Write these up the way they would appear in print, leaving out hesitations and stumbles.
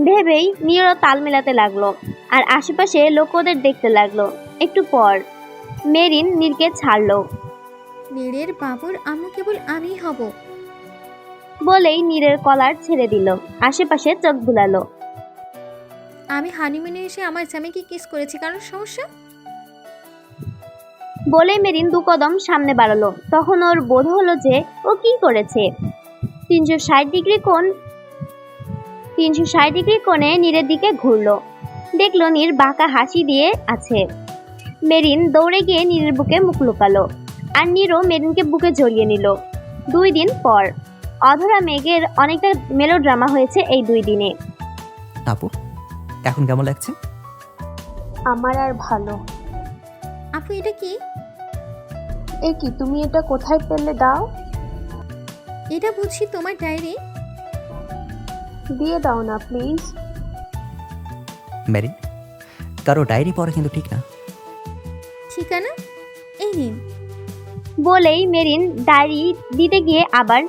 ভেবেই নীরও তাল মেলাতে লাগলো আর আশেপাশে লোক ওদের দেখতে লাগলো। একটু পর মেরিন নীরকে ছাড়লো। নীরের বাবুর আম্মু কেবল আমিই হব। বলেই নীরের কলার ছেড়ে দিল, আশেপাশে চোখ বুলালো। আমি হানিমুনে এসে আমার স্বামীকে কিস করেছি, কারণ সমস্যা? বলেই মেরিন 2 কদম সামনে বাড়ালো। তখন ওর বোধ হলো যে ও কি করেছে। 360 ডিগ্রি কোণে নীরের দিকে ঘুরলো। দেখলো নীর বাঁকা হাসি দিয়ে আছে। মেরিন দৌড়ে গিয়ে নীরের বুকে মুখ লুকালো আর নীরও মেরিনকে বুকে জড়িয়ে নিল। 2 দিন পর অধরা মেঘের অনেকটা মেলোড্রামা হয়েছে এই 2 দিনে। আপু, এখন কেমন লাগছে? আমার আর ভালো। আপু এটা কি? এ কি, তুমি এটা কোথায় পেলে? দাও। এটা বুঝি তোমার ডায়েরি? দিয়ে দাও না প্লিজ। মেরিন, কারো ডায়েরি পড়া কিন্তু ঠিক না। ঠিকানা এই নিন। বলেই মেরিন ডায়েরি দিতে গিয়ে আবার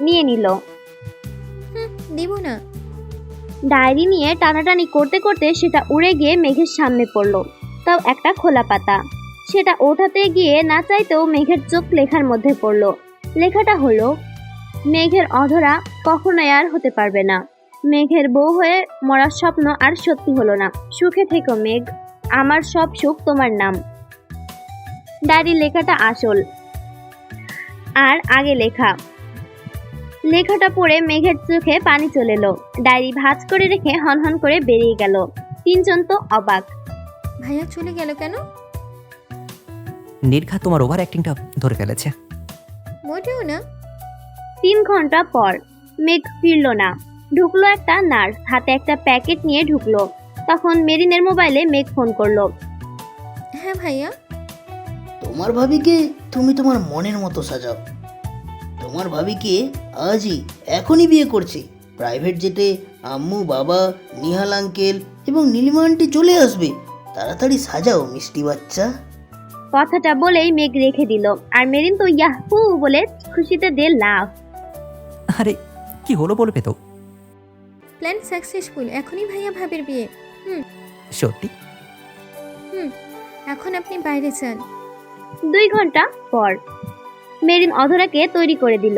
নিয়ে নিল। দিব না। ডায়েরি নিয়ে টানাটানি করতে করতে সেটা উড়ে গিয়ে মেঘের সামনে পড়লো। তাও একটা খোলা পাতা। সেটা ওঠাতে গিয়ে না চাইতেও মেঘের চোখ লেখার মধ্যে পড়লো। লেখাটা হলো, মেঘের অধরা কখনোই আর হতে পারবে না। মেঘের বউ হয়ে মরার স্বপ্ন আর সত্যি হলো না। সুখে থেকো মেঘ, আমার সব সুখ তোমার নাম। ডায়েরির লেখাটা আসল আর আগে লেখা। লেখাটা পড়ে মেঘের চোখে পানি চলে এলো। ডায়েরি ভাঁজ করে রেখে হনহন করে বেরিয়ে গেল। 3 জন তো অবাক। ভাইয়া চলে গেল কেন? নির্ঘাত তোমার ওভার অ্যাক্টিংটা ধরে ফেলেছে। মোটেও না। 3 ঘন্টা পর মেঘ ফিরল না। ঢুকলো একটা নার্স, হাতে একটা প্যাকেট নিয়ে ঢুকলো। তখন মেরিনের মোবাইলে মেঘ ফোন করলো। হ্যাঁ ভাইয়া। তোমার ভাবিকে তুমি তোমার মনের মতো সাজাও। তোমার ভাবিকে আজই এখনই বিয়ে করছি। প্রাইভেট জেটে আম্মু, বাবা, নিহাল আঙ্কেল এবং নীলিমা আন্টি চলে আসবে। তাড়াতাড়ি সাজাও মিষ্টি বাচ্চা। কথাটা বলেই মেঘ রেখে দিল। আর মেরিন তো ইয়াহু বলে খুশিতে দে লাফ। আরে কি হলো বলবে তো? Plan successful. এখনই ভাইয়া ভাবির বিয়ে। সত্যি? এখন আপনি বাইরে যান। 2 ঘন্টা পর মেরিন অধরাকে তৈরি করে দিল।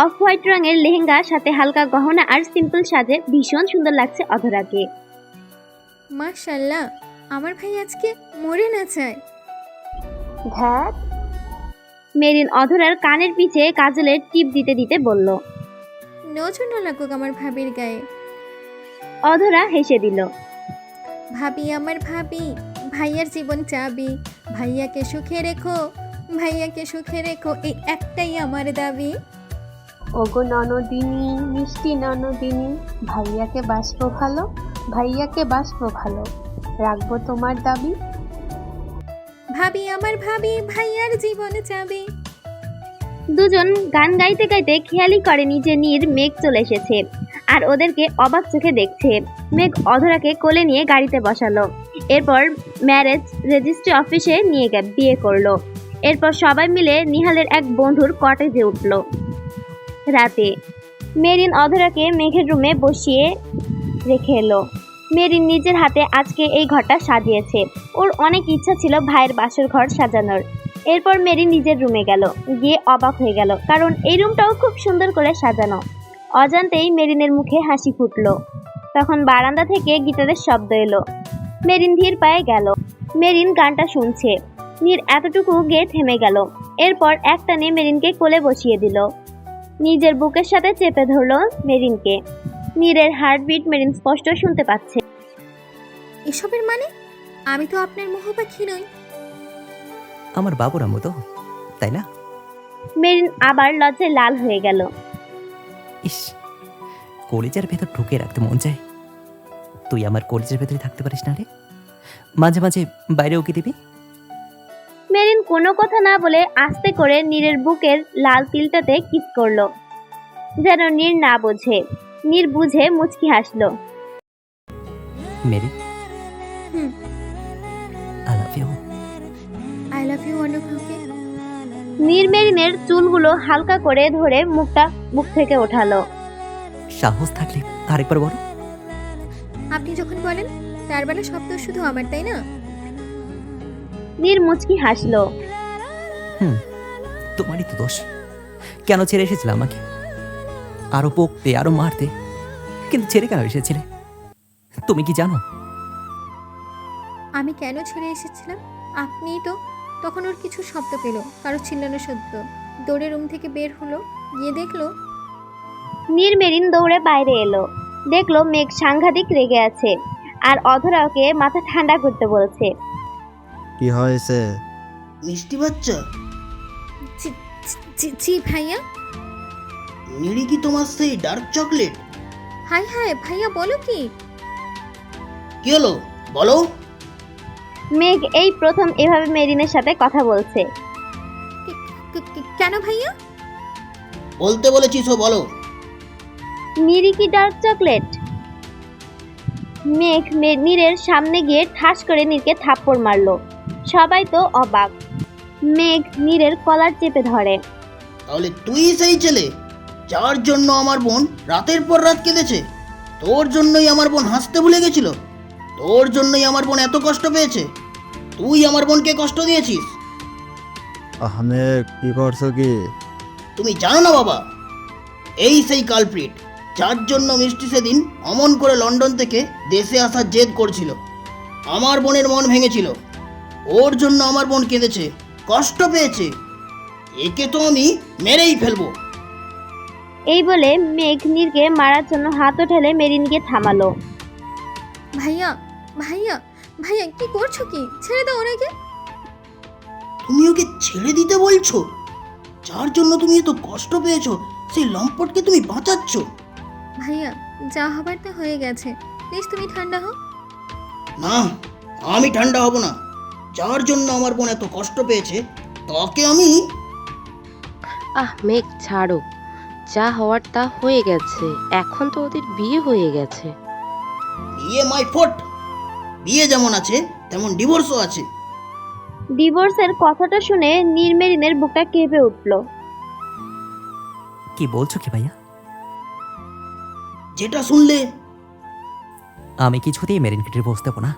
অফ হোয়াইট রঙের লেহেঙ্গা, সাথে হালকা গহনা আর সিম্পল সাজে ভীষণ সুন্দর লাগছে অধরাকে। মাশাআল্লাহ, আমার ভাই আজকে মরে না যায়। ধ্যাত, মেরিন অধরার কানের পিছে কাজলের টিপ দিতে দিতে বলল। নজর না লাগুক আমার ভাবির গায়ে। অধরা হেসে দিল। ভাবি আমার ভাবি, ভাইয়ার জীবন চাবি। ভাইয়াকে সুখে রেখো, ভাইয়াকে সুখে রেখো, এই একটাই আমার দাবি। ওগো ননদিনী, মিষ্টি ননদিনী, ভাইয়াকে বাসবো ভালো, ভাইয়াকে বাসবো ভালো, রাখবো তোমার দাবি। ভাবি আমার ভাবি, ভাইয়ার জীবন চাবি। দুজন গান গাইতে গাইতে খেয়ালই করেনি যে নীর মেঘ চলে এসেছে আর ওদেরকে অবাক চোখে দেখছে। মেঘ অধরাকে কোলে নিয়ে গাড়িতে বসালো। এরপর ম্যারেজ রেজিস্ট্রি অফিসে নিয়ে বিয়ে করলো। এরপর সবাই মিলে নিহালের এক বন্ধুর কটেজে উঠলো। রাতে মেরিন অধরাকে মেঘের রুমে বসিয়ে রেখে এলো। মেরিন নিজের হাতে আজকে এই ঘরটা সাজিয়েছে। ওর অনেক ইচ্ছা ছিল ভাইয়ের বাসর ঘর সাজানোর। এরপর মেরিন নিজের রুমে গেল, গিয়ে অবাক হয়ে গেল, কারণ এই রুমটাও খুব সুন্দর করে সাজানো। অজান্তেই মেরিনের মুখে হাসি ফুটলো। তখন বারান্দা থেকে গিটারের শব্দ এলো। মেরিন ধীর পায়ে গেল। মেরিন গানটা শুনছে। নীর এতটুকু গেয়ে থেমে গেল। এরপর একটানে মেরিনকে কোলে বসিয়ে দিল। নিজের বুকের সাথে চেপে ধরলো মেরিনকে। নীরের হার্টবিট মেরিন স্পষ্ট শুনতে পাচ্ছে। এসবের মানে? আমি তো আপনার মোহ পাখি নই। আমার বাবুর আম্মু তো, তাই না? মেরিন আবার লজ্জায় লাল হয়ে গেল। ইস, কলেজের ভেতর ঢুকে রাখতে মন চায়। তুই আমার কলেজের ভেতরে থাকতে পারিস না রে? মাঝে মাঝে বাইরেও কি দিবি? মেরিন কোনো কথা না বলে আস্তে করে নীরের বুকের লাল তিলটাতে কিস করলো, যেন নীর না বোঝে। নীর বুঝে মুচকি হাসলো। মেরি, হুম। I love you. I love you অনুভবকে। নীর মেরিনের চুলগুলো হালকা করে ধরে মুখটা মুখ থেকে ওঠালো। সাহস থাকলে আরেকবার বলো। আপনি যখন বলেন তার বেলা সব দোষ শুধু আমার, তাই না? নীর মুচকি হাসলো। তোমারই তো দোষ। কেন ছেড়ে এসেছিলে আমাকে? আরো বকতে, আরো মারতে, কিন্তু ছেড়ে কেন এসেছিলে? তুমি কি জানো? আমি কেন ছেড়ে এসেছিলাম? আপনিই তো। তখন ওর কিছু শব্দ পেল, কারো চিল্লানো শব্দ। দৌড়ে রুম থেকে বের হলো, গিয়ে দেখলো নীর মেরিন দৌড়ে বাইরে এলো। দেখলো মেঘ সাংঘাতিক রেগে আছে আর অধরা ওকে মাথা ঠান্ডা করতে বলছে। কি হয়েছে? মিষ্টি বাচ্চা, জি জি ভাইয়া। নিড়ি কি তোমার সেই ডার্ক চকলেট? হাই হাই ভাইয়া, বলো কি? কি হলো বলো? মেঘ এই প্রথম এভাবে মেরিনের সাথে কথা বলছে। কেন ভাইয়া? বলতে বলেছিস ও বলো। নীরই কি ডার্ক চকলেট? মেঘ নীরের সামনে গিয়ে ঠাস করে নীরকে থাপ্পড় মারলো। সবাই তো অবাক। মেঘ নীরের কলার চেপে ধরে। তাহলে তুই সেই ছেলে যার জন্য আমার বোন রাতের পর রাত কেঁদেছে? তোর জন্যই আমার বোন হাসতে ভুলে গেছিল? তোর জন্যই আমার বোন এত কষ্ট পেয়েছে? তুই আমার বোনকে কষ্ট দিয়েছিস? আহমেদ, কি করছো কি? তুমি জানো না বাবা, এই সেই কালপ্রিট যার জন্য মিষ্টি সেদিন অমন করে লন্ডন থেকে দেশে আসার জেদ করছিল। আমার বোনের মন ভেঙেছিল, ওর জন্য আমার বোন কেঁদেছে, কষ্ট পেয়েছে। একে তো আমি মেরেই ফেলবো। এই বলে মেঘ নীরকে মারার জন্য হাত ওঠালে মেরিনকে থামালো। ভাইয়া ভাইয়া ভাইয়া, কি করছো কি? ছেড়ে দাও ওনাকে। তুমি ওকে ছেড়ে দিতে বলছো? যার জন্য তুমি এত কষ্ট পেয়েছো সেই লম্পটকে তুমি বাঁচাচ্ছ? ভাইয়া, যা হবার তা হয়ে গেছে, প্লিজ তুমি ঠান্ডা হও। না, আমি ঠান্ডা হব না। যার জন্য আমার বোন এত কষ্ট পেয়েছে তাকে আমি... মেঘ ছাড়ো, যা হওয়ার তা হয়ে গেছে। এখন তো ওদের বিয়ে হয়ে গেছে। বিয়ে মাই ফোট। বিয়ে যেমন আছে তেমন ডিভোর্সও আছে। ডিভোর্সের কথাটা শুনে নীর মেরিনের বুকটা কেঁপে উঠলো। কি বলছো কি ভাইয়া? যেটা শুনলে। আমি কিছুতেই মেরিনকে ডিভোর্স দেবো না।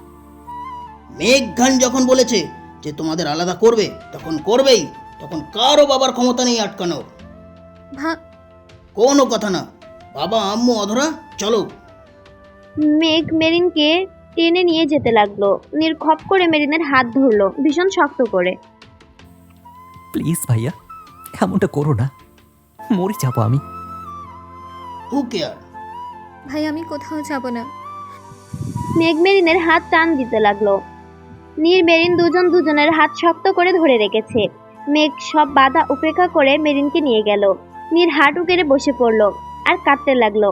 মেঘঘান যখন বলেছে যে তোমাদের আলাদা করবে তখন করবেই, তখন কারো বাবার ক্ষমতা নেই আটকানোর। কোনো কথা না। বাবা, আম্মু, অধরা, চলো। মেঘ মেরিনকে টেনে নিয়ে যেতে লাগলো। নীর খপ করে মেরিনের হাত ধরলো ভীষণ শক্ত করে। প্লিজ ভাইয়া, এমনটা করো না, মরে যাবো আমি। হু কেয়ার? ভাই, আমি কোথাও যাব না। মেঘ মেরিনের হাত টান দিতে লাগলো। নীর মেরিন দুজনের হাত শক্ত করে ধরে রেখেছে। মেঘ সব বাধা উপেক্ষা করে মেরিনকে নিয়ে গেল। নীর হাঁটু কেড়ে বসে পড়লো আর কাঁদতে লাগলো।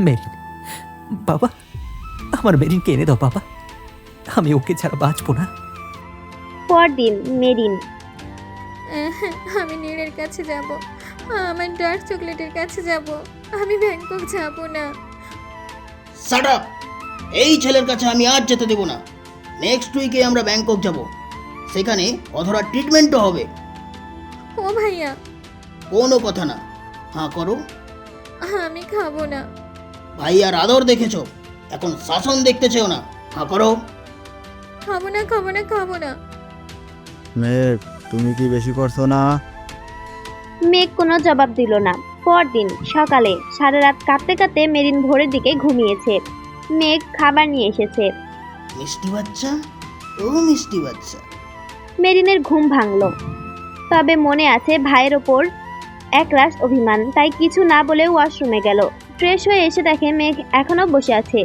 মেরিন, বাবা, আমার মেরিনকে এনে দাও বাবা, আমি ওকে ছাড়া বাঁচবো না। পরদিন মেরিন। আমি নীরের কাছে যাব, আমার ডার্ক চকলেটের কাছে যাব, আমি ব্যাংকক যাব না। Shut up! এই ছেলের কাছে আমি আজ যেতে দেব না। নেক্সট উইকে আমরা ব্যাংকক যাব, সেখানে অধরার ট্রিটমেন্টও হবে। ও ভাইয়া। কোনো কথা না। হ্যাঁ করো। আমি খাবো না। ভাইয়ার আদর দেখেছো, এখন শাসন দেখতে চেও না। হ্যাঁ করো। খাবো না খাবো না খাবো না। মেঘ, তুমি কি বেশি করছো না? মেঘ কোনো জবাব দিল না। পরদিন সকালে সারা রাত কাঁদতে কাঁদতে মেরিন ভোরের দিকে ঘুমিয়েছে। মেঘ খাবার নিয়ে এসেছে। মিষ্টি বাচ্চা, ও মিষ্টি বাচ্চা। মেরিনের ঘুম ভাঙলো, তবে মনে আছে ভাইয়ের ওপর একরাশ অভিমান, তাই কিছু না বলে ওয়াশরুমে গেল। ফ্রেশ হয়ে এসে দেখে মেঘ এখনো বসে আছে।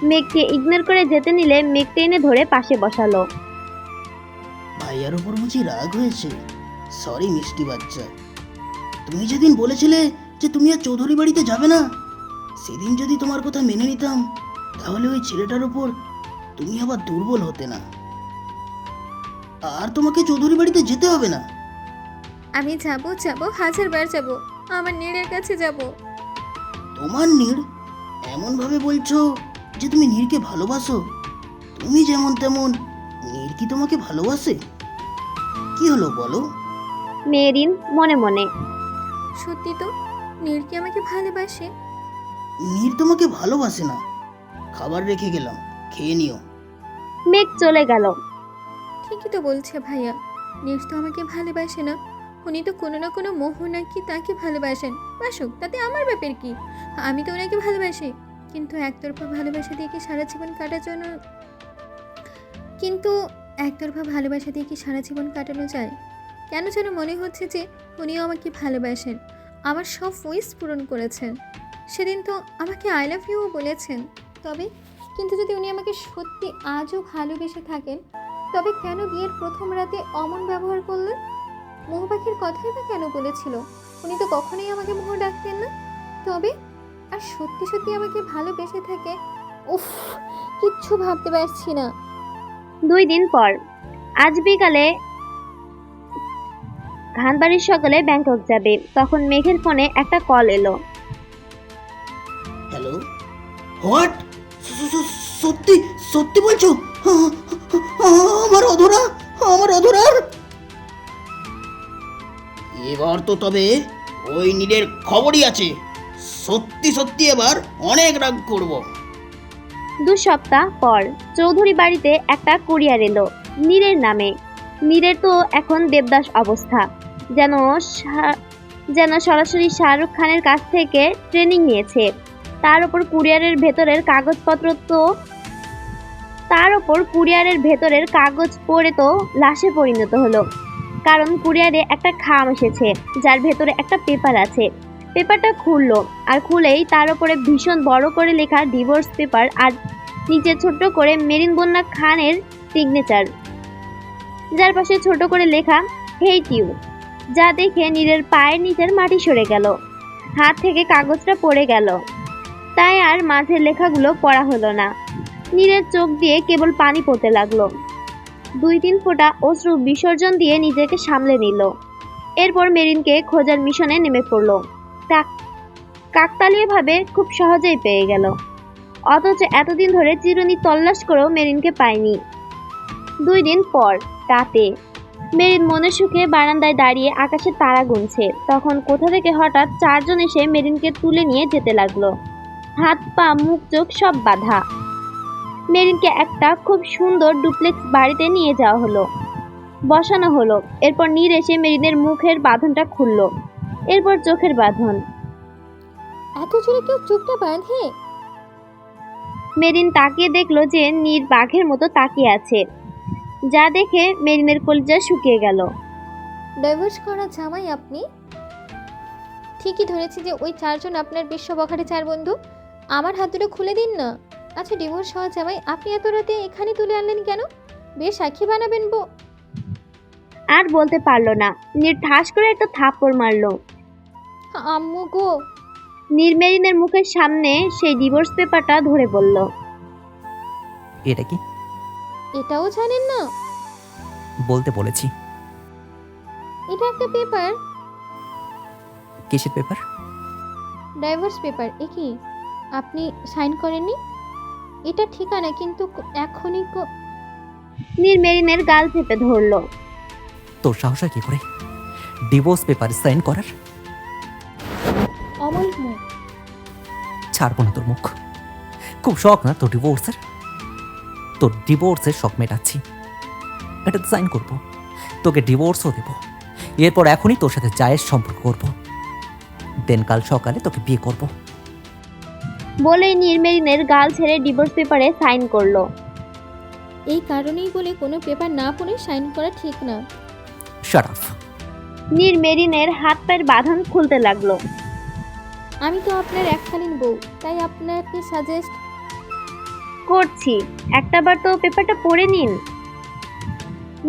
মেঘকে ইগনোর করে যেতে নিলে মেঘ টেনে ধরে পাশে বসালো। ভাইয়ার উপর বুঝি রাগ হয়েছে? সরি মিষ্টি বাচ্চা। তুমি যেদিন বলেছিলে যে তুমি আর চৌধুরী বাড়িতে যাবে না, সেদিন যদি তোমার কথা মেনে নিতাম তাহলে ওই ছেলেটার উপর তুমি আবার দুর্বল হতে না, আর তোমাকে চৌধুরী বাড়িতে যেতে হবে না। আমি যাব, 1000বার যাব, আমার নীরের কাছে যাব। তোমার নীড়? এমন ভাবে বলছো যে তুমি নীরকে ভালোবাসো? তুমি যেমন তেমন নীর কি তোমাকে ভালোবাসে? কি হলো বলো? মেরিন মনে মনে। সত্যি তো, নীর কি আমাকে ভালোবাসে? নীর তোমাকে ভালোবাসে না। খাবার রেখে গেলাম, খেয়ে নিও। মেঘ চলে গেল। ঠিকই তো বলছে ভাইয়া, নীর তো আমাকে ভালোবাসে না। উনি তো কোনো না কোনো মোহ নাকি তাকে ভালোবাসেন। বাসুক, তাতে আমার ব্যাপার কি? আমি তো ওনাকে ভালোবাসি, কিন্তু একতরফা ভালোবাসা দিয়ে কি সারা জীবন কাটানো যায়? কেন যেন মনে হচ্ছে যে উনিও আমাকে ভালোবাসেন, আমার সব উইশ পূরণ করেছেন। সেদিন তো আমাকে আই লাভ ইউ বলেছেন। কিন্তু যদি উনি আমাকে সত্যি আজও ভালোবেসে থাকেন, তবে কেন বিয়ের প্রথম রাতে অমন ব্যবহার করলেন? মোহ পাখির কথাই বা কেন বলেছিল? উনি তো কখনোই আমাকে মোহ ডাকতেন না। তবে আর সত্যি সত্যি আমাকে ভালোবেসে থাকে, উফ, কিচ্ছু ভাবতে পারছি না। 2 দিন পর আজ বিকালে খানবাড়ির সকলে ব্যাংকক যাবে। তখন মেঘের ফোনে একটা কল এলো। Hello, what? সত্যি সত্যি বলছো? আমার অধরা, আমার অধরার। এবার তো তবে ওই নীলের খবরই আছে। সত্যি সত্যি এবার অনেক রাগ করব। 2 সপ্তাহ পর চৌধুরী বাড়িতে একটা কুরিয়ার এলো নীরের নামে। নীরের তো এখন দেবদাস অবস্থা, যেন সরাসরি শাহরুখ খানের কাছ থেকে ট্রেনিং নিয়েছে। তার উপর কুরিয়ারের ভেতরের কাগজ পড়ে তো লাশে পরিণত হলো। কারণ কুরিয়ারে একটা খাম এসেছে যার ভেতরে একটা পেপার আছে। পেপারটা খুললো, আর খুলেই তার উপরে ভীষণ বড় করে লেখা ডিভোর্স পেপার, আর নিচে ছোট্ট করে মেরিন বন্যা খানের সিগনেচার, যার পাশে ছোট করে লেখা হেইট ইউ। যা দেখে নীরের পায়ের নিচের মাটি সরে গেল, হাত থেকে কাগজটা পড়ে গেল। তাই আর মাঝের লেখাগুলো পড়া হলো না। নীরের চোখ দিয়ে কেবল পানি পড়তে লাগলো। 2-3 ফোঁটা অশ্রু বিসর্জন দিয়ে নিজেকে সামলে নিল। এরপর মেরিনকে খোঁজার মিশনে নেমে পড়ল। কাকতালীয়ভাবে খুব সহজেই পেয়ে গেল, অথচ এতদিন ধরে চিরুনি তল্লাশ করেও মেরিনকে পায়নি। 2 দিন পর রাতে মেরিন মনের সুখে বারান্দায় দাঁড়িয়ে আকাশে তারা গুনছে। তখন কোথা থেকে হঠাৎ 4 জন এসে মেরিনকে তুলে নিয়ে যেতে লাগলো। হাত পা মুখ চোখ সব বাঁধা। মেরিনকে একটা খুব সুন্দর ডুপ্লেক্স বাড়িতে নিয়ে যাওয়া হলো, বসানো হলো। এরপর নীর এসে মেরিনের মুখের বাঁধনটা খুলল, এরপর চোখের বাঁধন। এত জোরে কেউ চোখটা বাঁধে? মেরিন তাকিয়ে দেখলো যে নীর বাঘের মতো তাকিয়ে আছে, যা দেখে মেরিনের কলিজা শুকিয়ে গেল। ডাইভোর্স করা জামাই আপনি? ঠিকই ধরেছি যে ওই 4 জন আপনার বিশ্ববখারে 4 বন্ধু। আমার হাত দুটো খুলে দিন না। আচ্ছা, ডিভোর্স হওয়া জামাই আপনি এত রাতে এখানে তুলে আনলেন কেন? বেশ সাক্ষী বানাবেন আর বলতে পারলো না। নীর ঠাস করে একটা থাপ্পড় মারলো। আম্মু গো! নীর মেরিনের মুখের সামনে সেই ডিভোর্স পেপারটা ধরে বলল, এটা কি? এটাও জানেন না? বলতে বলেছি। এটা একটা পেপার, কিসের পেপার? Divorce paper. এ কি, আপনি সাইন করেননি? এটা ঠিকানা, কিন্তু এখনই নীর মেরিনের গাল চেপে ধরলো। তোর সাহস হয় কি করে ডিভোর্স পেপার সাইন করার? অমল মুখ। ছাড়বো না তোর মুখ। খুব শখ না তোর ডিভোর্সের? তোর ডিভোর্সের শখ মেটাচ্ছি। এটা সাইন করবো, তোকে ডিভোর্সও দেবো। এরপর এখনই তোর সাথে জায়ের সম্পর্ক করবো, দেন কাল সকালে তোকে বিয়ে করব। বলেই নীর মেরিনের গাল ছেড়ে ডিভোর্স পেপারে সাইন করলো। এই কারণেই বলে কোনো পেপার না পড়ে সাইন করা ঠিক না। Shut up. নীর মেরিনের হাত পায়ের বাঁধন খুলতে লাগলো। আমি তো আপনার এককালীন বউ, তাই আপনাকে সাজেস্ট করছি, একটাবার তো পেপারটা পড়ে নিন।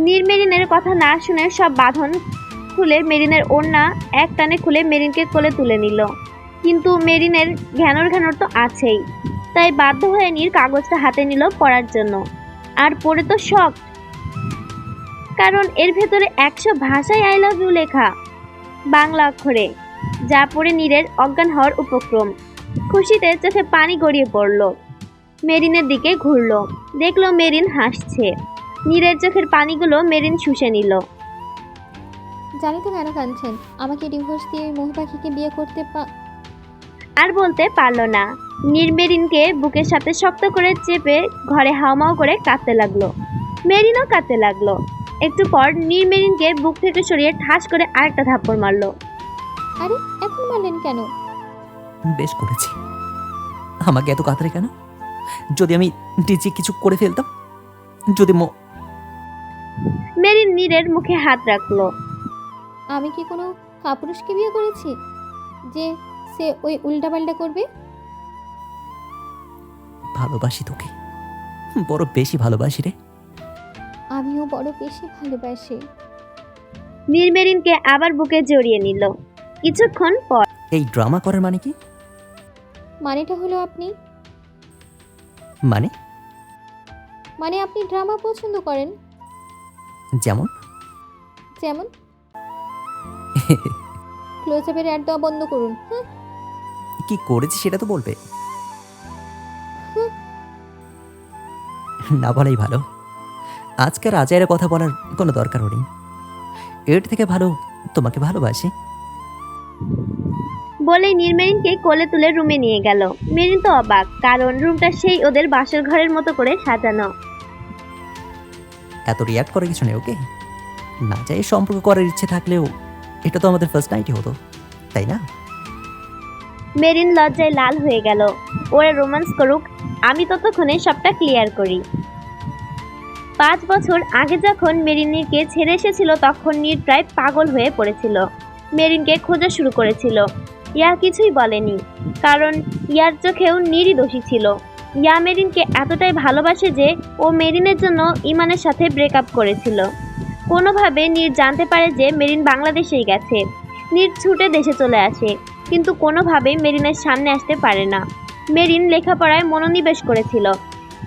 নীর মেরিনের কথা না শুনে সব বাঁধন খুলে মেরিনের ওড়না এক টানে খুলে মেরিনকে কোলে তুলে নিল। কিন্তু মেরিনের ঘ্যানর তো আছেই, তাই বাধ্য হয়ে নীর কাগজটা হাতে নিল পড়ার জন্য। আর পড়ে তো শক, কারণ এর ভেতরে 100 ভাষায় আই লাভ ইউ লেখা, বাংলা অক্ষরে, যা পড়ে নীরের অজ্ঞান হওয়ার উপক্রম। খুশিতে চোখে পানি গড়িয়ে পড়ল। মেরিনের দিকে ঘুরল, দেখলো মেরিন হাসছে। নীরের চোখের পানিগুলো মেরিন শুষে নিল। জানি তো কেন কাঁদছেন। আমাকে ডিভোর্স দিয়ে ওই মহু পাখিকে বিয়ে করতে আর বলতে পারল না। নীর মেরিনকে বুকের সাথে শক্ত করে চেপে ঘরে হাউমাউ করে কাঁদতে লাগলো। মেরিনও কাঁদতে লাগলো। একটু পর নীর মেরিনকে বুক থেকে সরিয়ে ঠাস করে আরেকটা থাপ্পড় মারলো। আরে এখন মারলেন কেন? বেশ করেছি। আমাকে এত কাতরে কেন? যদি আমি নিজে কিছু করে ফেলতাম, যদি মেরিন নীরের মুখে হাত রাখলো। আমি কি কোনো কাপুরুষকে বিয়ে করেছি যে সে ওই উল্টাপাল্টা করবে? ভালোবাসি তোকে, বড় বেশি ভালোবাসি রে। আমিও বড় বেশি ভালোবাসি। নীর মেরিনকে আবার বুকে জড়িয়ে নিল। কিছুক্ষণ পর এই ড্রামা করার মানে কি? মানেটা হলো আপনি মানে আপনি ড্রামা পছন্দ করেন। যেমন যেমন ক্লোজ আপের অ্যাড দেওয়া বন্ধ করুন। হ্যাঁ, কি করেছি সেটা তো বলবে। না বলাই ভালো। আজকের আজাইয়ের কথা বলার কোনো দরকারও নেই। এর থেকে ভালো তোমাকে ভালোবাসি। বলেই নীর মেরিনকে কোলে তুলে রুমে নিয়ে গেল। মেরিন তো অবাক, কারণ রুমটা সেই ওদের বাসর ঘরের মতো করে সাজানো। এত রিয়াক্ট করে কিছু নেই, ওকে? না চাই সম্পর্ক করার ইচ্ছে থাকলেও এটা তো আমাদের ফার্স্ট নাইটই হতো, তাই না? মেরিন লজ্জায় লাল হয়ে গেল। ওরা রোম্যান্স করুক, আমি ততক্ষণে সবটা ক্লিয়ার করি। 5 বছর আগে যখন মেরিন নীরকে ছেড়ে এসেছিল, তখন নীর প্রায় পাগল হয়ে পড়েছিল। মেরিনকে খোঁজা শুরু করেছিল। ইয়া কিছুই বলেনি, কারণ ইয়ার চোখেও নীরই দোষী ছিল। ইয়া মেরিনকে এতটাই ভালোবাসে যে ও মেরিনের জন্য ইমানের সাথে ব্রেকআপ করেছিল। কোনোভাবে নীর জানতে পারে যে মেরিন বাংলাদেশেই গেছে। নীর ছুটে দেশে চলে আসে, কিন্তু কোনোভাবেই মেরিনের সামনে আসতে পারে না। মেরিন লেখাপড়ায় মনোনিবেশ করেছিল,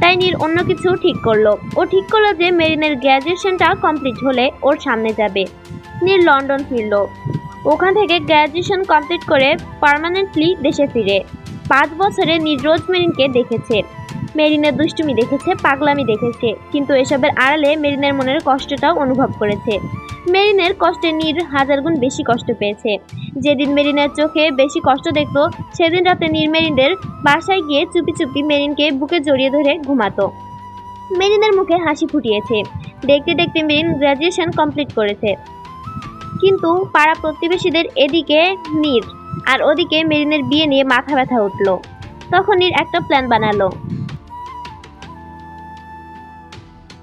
তাই নীর অন্য কিছু ঠিক করলো। ও ঠিক করলো যে মেরিনের গ্র্যাজুয়েশনটা কমপ্লিট হলে ওর সামনে যাবে। নীর লন্ডন ফিরল। ওখান থেকে গ্র্যাজুয়েশন কমপ্লিট করে পার্মানেন্টলি দেশে ফিরে। 5 বছরে নীর রোজ মেরিনকে দেখেছে। মেরিনের দুষ্টুমি দেখেছে, পাগলামি দেখেছে, কিন্তু এসবের আড়ালে মেরিনের মনের কষ্টটাও অনুভব করেছে। মেরিনের কষ্টে নীর 1000 গুণ বেশি কষ্ট পেয়েছে। যেদিন মেরিনের চোখে বেশি কষ্ট দেখত, সেদিন রাতে নীর মেরিনের বাসায় গিয়ে চুপি চুপি মেরিনকে বুকে জড়িয়ে ধরে ঘুমাতো। মেরিনের মুখে হাসি ফুটিয়েছে। দেখতে দেখতে মেরিন গ্র্যাজুয়েশন কমপ্লিট করেছে। কিন্তু পাড়া প্রতিবেশীদের এদিকে নীর আর ওদিকে মেরিনের বিয়ে নিয়ে মাথা ব্যথা উঠল। তখন নীর একটা প্ল্যান বানালো।